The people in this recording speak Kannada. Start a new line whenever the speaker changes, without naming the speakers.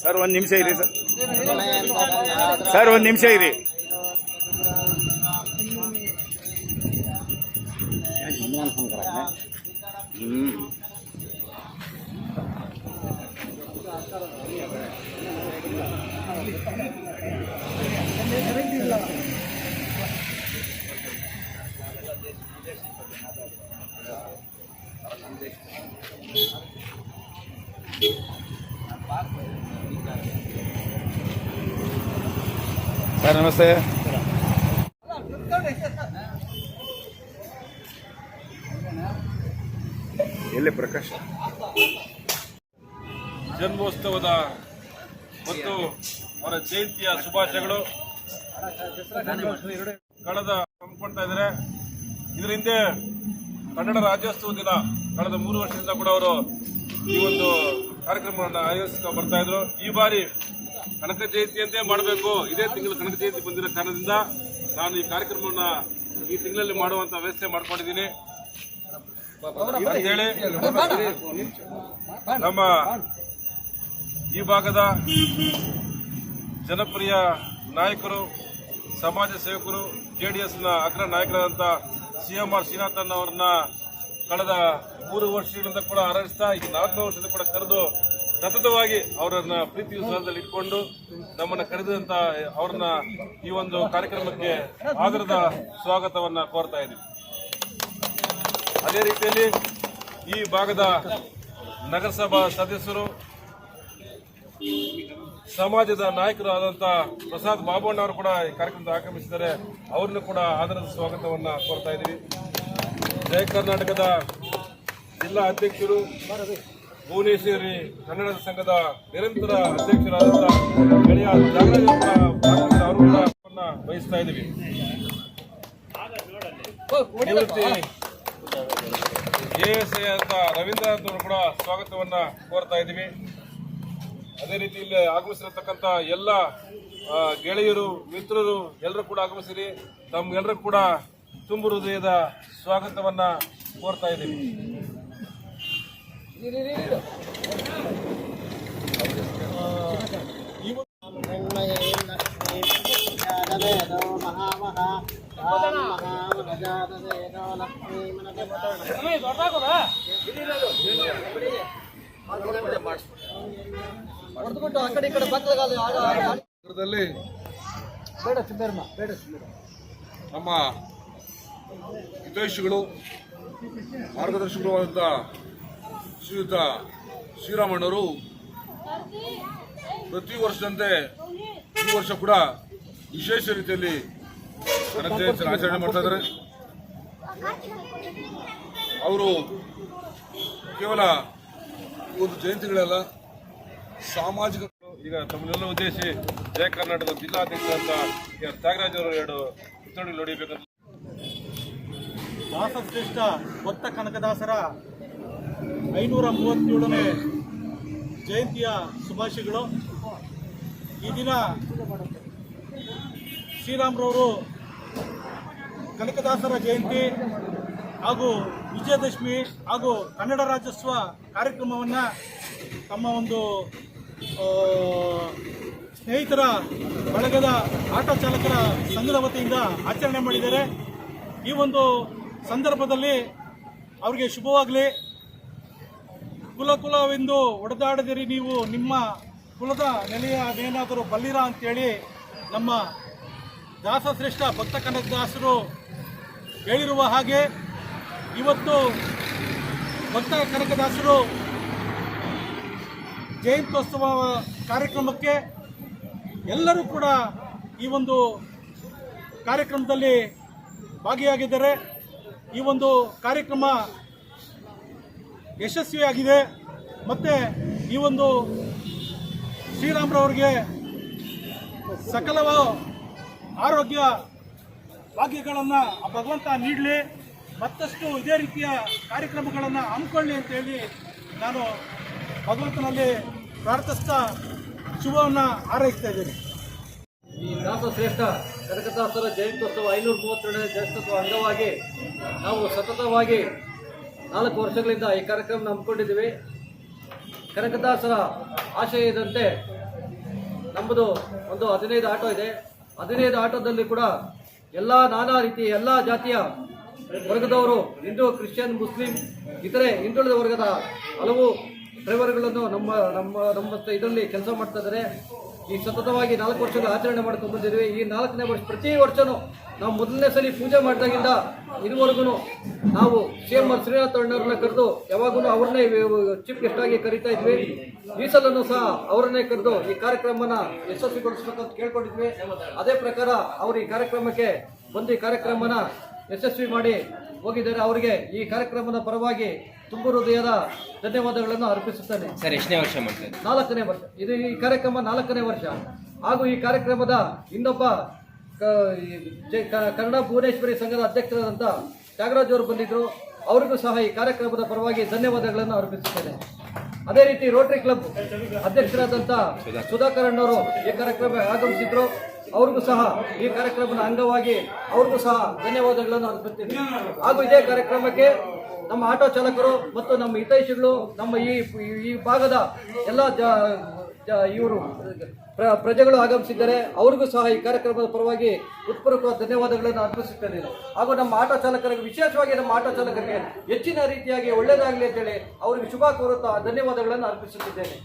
ಸರ್ ಒಂದು ನಿಮಿಷ ಇರಿ ಸರ್ ಒಂದು ನಿಮಿಷ ಇರಿ. ಸರ್ ನಮಸ್ತೆ. ಎಲ್ಲಿ ಪ್ರಕಾಶ್
ಜನ್ಮೋತ್ಸವದ ಮತ್ತು ಅವರ ಜಯಂತಿಯ ಶುಭಾಶಯಗಳು ಕಳೆದ ಹಮ್ಮಿಕೊಳ್ತಾ ಇದ್ದಾರೆ. ಇದರ ಹಿಂದೆ ಕನ್ನಡ ರಾಜ್ಯೋತ್ಸವ ದಿನ ಕಳೆದ 3 ವರ್ಷದಿಂದ ಕೂಡ ಅವರು ಈ ಒಂದು ಕಾರ್ಯಕ್ರಮವನ್ನು ಆಯೋಜಿಸ್ತಾ ಬರ್ತಾ ಇದ್ರು. ಈ ಬಾರಿ ಕನಕ ಜಯಂತಿಯಂತೆ ಮಾಡಬೇಕು, ಇದೇ ತಿಂಗಳು ಕನಕ ಜಯಂತಿ ಬಂದಿರೋ ಕಾರಣದಿಂದ ನಾನು ಈ ಕಾರ್ಯಕ್ರಮವನ್ನ ಈ ತಿಂಗಳಲ್ಲಿ ಮಾಡುವಂತ ವ್ಯವಸ್ಥೆ ಮಾಡ್ಕೊಂಡಿದ್ದೀನಿ ಅಂತೇಳಿ ನಮ್ಮ ಈ ಭಾಗದ ಜನಪ್ರಿಯ ನಾಯಕರು, ಸಮಾಜ ಸೇವಕರು, ಜೆಡಿಎಸ್ನ ಅಗ್ರ ನಾಯಕರಾದಂಥ CMR ಶ್ರೀನಾಥನ್ ಅವರನ್ನ ಕಳೆದ 3 ವರ್ಷಗಳಿಂದ ಕೂಡ ಆರಾಧಿಸ್ತಾ ಈಗ 4ನೇ ವರ್ಷದ ಕೂಡ ಕರೆದು ಸತತವಾಗಿ ಅವರನ್ನ ಪ್ರೀತಿ ವಿಶ್ವಾಸದಲ್ಲಿ ಇಟ್ಕೊಂಡು ನಮ್ಮನ್ನ ಕರೆದಂತ ಅವ್ರನ್ನ ಈ ಒಂದು ಕಾರ್ಯಕ್ರಮಕ್ಕೆ ಆದರದ ಸ್ವಾಗತವನ್ನ ಕೋರ್ತಾ ಇದ್ದೀವಿ. ಅದೇ ರೀತಿಯಲ್ಲಿ ಈ ಭಾಗದ ನಗರಸಭಾ ಸದಸ್ಯರು, ಸಮಾಜದ ನಾಯಕರು ಆದಂತ ಪ್ರಸಾದ್ ಬಾಬಣ್ಣ ಅವರು ಕೂಡ ಈ ಕಾರ್ಯಕ್ರಮಕ್ಕೆ ಆಗಮಿಸಿದ್ದಾರೆ. ಅವ್ರನ್ನು ಕೂಡ ಆದರದ ಸ್ವಾಗತವನ್ನ ಕೋರ್ತಾ ಇದ್ದೀವಿ. ಜಯ ಕರ್ನಾಟಕದ ಜಿಲ್ಲಾ ಅಧ್ಯಕ್ಷರು, ಭುವನೇಶ್ವರಿ ಕನ್ನಡ ಸಂಘದ ನಿರಂತರ ಅಧ್ಯಕ್ಷರಾದಂತಹ ಗೆಳೆಯ ಜಾಗರಾಜ ಅವರು ಕೂಡ ವಹಿಸ್ತಾ ಇದ್ದೀವಿ. ನಿವೃತ್ತಿ ASI ಅಂತ ರವೀಂದ್ರನಾಥ್ ಅವರು ಕೂಡ ಸ್ವಾಗತವನ್ನ ಕೋರ್ತಾ ಇದ್ದೀವಿ. ಅದೇ ರೀತಿ ಇಲ್ಲಿ ಆಗಮಿಸಿರತಕ್ಕಂಥ ಎಲ್ಲ ಗೆಳೆಯರು, ಮಿತ್ರರು ಎಲ್ಲರೂ ಕೂಡ ಆಗಮಿಸಿರಿ. ತಮ್ಗೆಲ್ಲರೂ ಕೂಡ ತುಂಬ ಹೃದಯದ ಸ್ವಾಗತವನ್ನ ಕೋರ್ತಾ ಇದ್ದೀವಿ. ನಮ್ಮ ಹಿತೈಷಿಗಳು, ಮಾರ್ಗದರ್ಶಕರು ಆದಂಥ ಶ್ರೀಯುತ ಶ್ರೀರಾಮಣ್ಣವರು ಪ್ರತಿ ವರ್ಷದಂತೆ ಈ ವರ್ಷ ಕೂಡ ವಿಶೇಷ ರೀತಿಯಲ್ಲಿ ಕನಕ ಜಯಂತಿಯನ್ನು ಆಚರಣೆ ಮಾಡ್ತಾ ಇದ್ದಾರೆ. ಅವರು ಕೇವಲ ಒಂದು ಜಯಂತಿಗಳಲ್ಲ, ಸಾಮಾಜಿಕ ಈಗ ತಮ್ಮನ್ನೆಲ್ಲ ಉದ್ದೇಶಿಸಿ ಜಯ ಕರ್ನಾಟಕದ ಜಿಲ್ಲಾಧ್ಯಕ್ಷರಾದ ತ್ಯಾಗರಾಜ್ ಅವರು 2 ಕಿತ್ತೂರು ನೋಡಿಬೇಕಂತ.
ದಾಸಶ್ರೇಷ್ಠ ಭಕ್ತ ಕನಕದಾಸರ 537ನೇ ಜಯಂತಿಯ ಶುಭಾಶಯಗಳು. ಈ ದಿನ ಶ್ರೀರಾಮರವರು ಕನಕದಾಸರ ಜಯಂತಿ ಹಾಗೂ ವಿಜಯದಶಮಿ ಹಾಗೂ ಕನ್ನಡ ರಾಜ್ಯೋತ್ಸವ ಕಾರ್ಯಕ್ರಮವನ್ನು ತಮ್ಮ ಒಂದು ಸ್ನೇಹಿತರ ಬಳಗದ ಆಟೋ ಚಾಲಕರ ಸಂಘದ ವತಿಯಿಂದ ಆಚರಣೆ ಮಾಡಿದ್ದಾರೆ. ಈ ಒಂದು ಸಂದರ್ಭದಲ್ಲಿ ಅವರಿಗೆ ಶುಭವಾಗಲಿ. ಕುಲವೆಂದು ಒಡೆದಾಡದಿರಿ ನೀವು, ನಿಮ್ಮ ಕುಲದ ನೆಲೆಯ ಅದೇನಾದರೂ ಬಲ್ಲಿರ ಅಂತೇಳಿ ನಮ್ಮ ದಾಸಶ್ರೇಷ್ಠ ಭಕ್ತ ಕನಕದಾಸರು ಹೇಳಿರುವ ಹಾಗೆ ಇವತ್ತು ಭಕ್ತ ಕನಕದಾಸರು ಜಯಂತ್ಯೋತ್ಸವ ಕಾರ್ಯಕ್ರಮಕ್ಕೆ ಎಲ್ಲರೂ ಕೂಡ ಈ ಒಂದು ಕಾರ್ಯಕ್ರಮದಲ್ಲಿ ಭಾಗಿಯಾಗಿದ್ದಾರೆ. ಈ ಒಂದು ಕಾರ್ಯಕ್ರಮ ಯಶಸ್ವಿಯಾಗಿದೆ. ಮತ್ತು ಈ ಒಂದು ಶ್ರೀರಾಮರವರಿಗೆ ಸಕಲ ಆರೋಗ್ಯ ಭಾಗ್ಯಗಳನ್ನು ಭಗವಂತ ನೀಡಲಿ, ಮತ್ತಷ್ಟು ಇದೇ ರೀತಿಯ ಕಾರ್ಯಕ್ರಮಗಳನ್ನು ಹಮ್ಮಿಕೊಳ್ಳಿ ಅಂತೇಳಿ ನಾನು ಭಗವಂತನಲ್ಲಿ ಪ್ರಾರ್ಥಿಸ್ತಾ ಶುಭವನ್ನು ಹಾರೈಸ್ತಾ ಇದ್ದೇನೆ.
ಈ ದಾಸಶ್ರೇಷ್ಠ ಕನಕದಾಸರ ಜಯಂತ್ಯೋತ್ಸವ 532ನೇ ಜಯಂತ್ಯೋತ್ಸವ ಅಂಗವಾಗಿ ನಾವು ಸತತವಾಗಿ 4 ವರ್ಷಗಳಿಂದ ಈ ಕಾರ್ಯಕ್ರಮ ಹಮ್ಮಿಕೊಂಡಿದ್ದೀವಿ. ಕನಕದಾಸರ ಆಶಯದಂತೆ ನಮ್ಮದು ಒಂದು 15 ಆಟೋ ಇದೆ. 15 ಆಟೋದಲ್ಲಿ ಕೂಡ ಎಲ್ಲ ನಾನಾ ರೀತಿ ಎಲ್ಲ ಜಾತಿಯ ವರ್ಗದವರು, ಹಿಂದೂ, ಕ್ರಿಶ್ಚಿಯನ್, ಮುಸ್ಲಿಂ, ಇತರೆ ಹಿಂದುಳಿದ ವರ್ಗದ ಹಲವು ಡ್ರೈವರ್ಗಳನ್ನು ನಮ್ಮ ನಮ್ಮ ನಮ್ಮ ಇದರಲ್ಲಿ ಕೆಲಸ ಮಾಡ್ತಾ ಇದ್ದಾರೆ. ಈ ಸತತವಾಗಿ 4 ವರ್ಷಗಳ ಆಚರಣೆ ಮಾಡ್ಕೊಂಡು ಬಂದಿದ್ವಿ. ಈ 4ನೇ ವರ್ಷ ಪ್ರತಿ ವರ್ಷನೂ ನಾವು ಮೊದಲನೇ ಸಲ ಪೂಜೆ ಮಾಡಿದಾಗಿಂದ ಇದುವರೆಗೂ ನಾವು CM ಶ್ರೀನಾಥ್ ಅಣ್ಣವ್ರನ್ನ ಕರೆದು ಯಾವಾಗೂ ಅವ್ರನ್ನೇ ಚೀಫ್ ಗೆಸ್ಟ್ ಆಗಿ ಕರೀತಾ ಇದ್ವಿ. ಈ ಸಲನೂ ಸಹ ಅವರನ್ನೇ ಕರೆದು ಈ ಕಾರ್ಯಕ್ರಮನ ಯಶಸ್ವಿಗೊಳಿಸಬೇಕಂತ ಕೇಳ್ಕೊಂಡಿದ್ವಿ. ಅದೇ ಪ್ರಕಾರ ಅವರು ಈ ಕಾರ್ಯಕ್ರಮಕ್ಕೆ ಬಂದು ಈ ಕಾರ್ಯಕ್ರಮನ ಯಶಸ್ವಿ ಮಾಡಿ ಹೋಗಿದ್ದಾರೆ. ಅವರಿಗೆ ಈ ಕಾರ್ಯಕ್ರಮದ ಪರವಾಗಿ ತುಂಬು ಹೃದಯದ ಧನ್ಯವಾದಗಳನ್ನು ಅರ್ಪಿಸುತ್ತೇನೆ.
ಸರ್ ಎಷ್ಟನೇ ವರ್ಷ ಮಾಡ್ತಾರೆ?
4ನೇ ವರ್ಷ ಇದು. ಈ ಕಾರ್ಯಕ್ರಮ 4ನೇ ವರ್ಷ. ಹಾಗೂ ಈ ಕಾರ್ಯಕ್ರಮದ ಇನ್ನೊಬ್ಬ ಕನ್ನಡ ಭುವನೇಶ್ವರಿ ಸಂಘದ ಅಧ್ಯಕ್ಷರಾದಂಥ ತ್ಯಾಗರಾಜ್ ಅವರು ಬಂದಿದ್ದರು. ಅವರಿಗೂ ಸಹ ಈ ಕಾರ್ಯಕ್ರಮದ ಪರವಾಗಿ ಧನ್ಯವಾದಗಳನ್ನು ಅರ್ಪಿಸುತ್ತೇನೆ. ಅದೇ ರೀತಿ ರೋಟರಿ ಕ್ಲಬ್ ಅಧ್ಯಕ್ಷರಾದಂಥ ಸುಧಾಕರ್ ಅಣ್ಣವರು ಈ ಕಾರ್ಯಕ್ರಮ ಆಗಮಿಸಿದ್ರು. ಅವ್ರಿಗೂ ಸಹ ಈ ಕಾರ್ಯಕ್ರಮದ ಅಂಗವಾಗಿ ಅವ್ರಿಗೂ ಸಹ ಧನ್ಯವಾದಗಳನ್ನು ಅರ್ಪಿಸ್ತೀನಿ. ಹಾಗೂ ಇದೇ ಕಾರ್ಯಕ್ರಮಕ್ಕೆ ನಮ್ಮ ಆಟೋ ಚಾಲಕರು ಮತ್ತು ನಮ್ಮ ಹಿತೈಷಿಗಳು, ನಮ್ಮ ಈ ಭಾಗದ ಎಲ್ಲ ಇವರು ಪ್ರಜೆಗಳು ಆಗಮಿಸಿದ್ದಾರೆ. ಅವ್ರಿಗೂ ಸಹ ಈ ಕಾರ್ಯಕ್ರಮದ ಪರವಾಗಿ ಹೃತ್ಪೂರ್ವಕ ಧನ್ಯವಾದಗಳನ್ನು ಅರ್ಪಿಸುತ್ತೇನೆ. ಹಾಗೂ ನಮ್ಮ ಆಟೋ ಚಾಲಕರಿಗೆ, ವಿಶೇಷವಾಗಿ ನಮ್ಮ ಆಟೋ ಚಾಲಕರಿಗೆ ಹೆಚ್ಚಿನ ರೀತಿಯಾಗಿ ಒಳ್ಳೆಯದಾಗಲಿ ಅಂತೇಳಿ ಅವರಿಗೆ ಶುಭ ಕೋರುತ್ತಾ ಧನ್ಯವಾದಗಳನ್ನು ಅರ್ಪಿಸುತ್ತಿದ್ದೇನೆ.